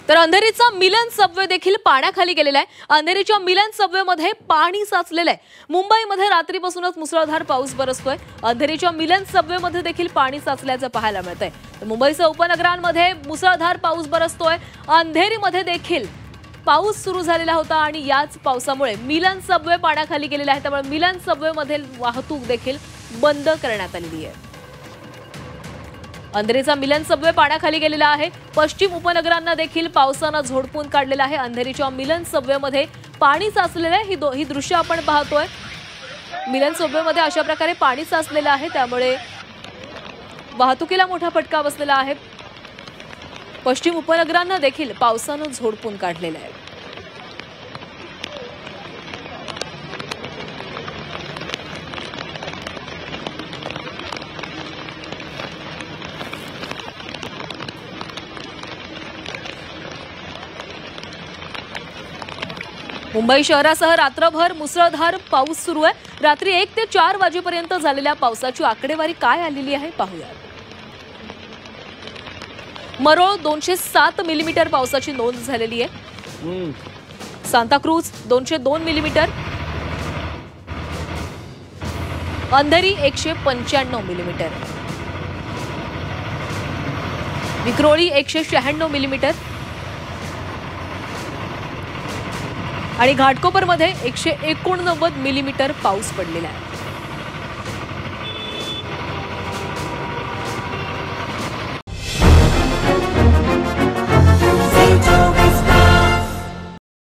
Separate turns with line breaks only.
तर अंधेरीचा मिलन सबवे देखील पाण्याखाली गेलेला आहे। अंधेरीच्या मिलन सबवेमध्ये पाणी साचलेलं आहे। मुंबईमध्ये रात्रीपासूनच मुसळधार पाऊस बरसतोय। अंधेरीच्या मिलन सबवेमध्ये देखील पाणी साचल्याचं पाहायला मिळतंय। मुंबईच्या उपनगरांमध्ये मुसळधार पाऊस बरसतोय। अंधेरीमध्ये देखील पाऊस सुरू झालेला होता आणि याच पावसामुळे मिलन सबवे पाण्याखाली गेलेला आहे। त्यामुळे मिलन सबवेमध्ये वाहतूक देखील बंद करण्यात आलेली आहे। अंधेरीचा मिलन सबवे पाण्याखाली गेलेला आहे। पश्चिम उपनगरांना देखील पावसानं झोडपून काढलेलं आहे। अंधेरीच्या मिलन सबवेमध्ये पाणी साचलेलं आहे। ही दृश्य आपण पाहतोय। मिलन सबवेमध्ये अशा प्रकारे पाणी साचलेलं आहे, त्यामुळे वाहतुकीला मोठा फटका बसलेला आहे। पश्चिम उपनगरांना देखील पावसानं झोडपून काढलेलं आहे। मुंबई शहरासह रात्रभर मुसळधार पाऊस सुरू आहे। रात्री 1 ते 4 वाजेपर्यंत झालेल्या पावसाची आकडेवारी काय आलेली आहे पाहूया। मरोळ 207 मिलीमीटर पावसाची नोंद झालेली आहे। Santacruz 202 millimetre, Andheri 195 millimetre, Vikhroli 196 millimetre आणि घाटकोपरमध्ये 189 मिलीमीटर पाऊस पडलेला आहे।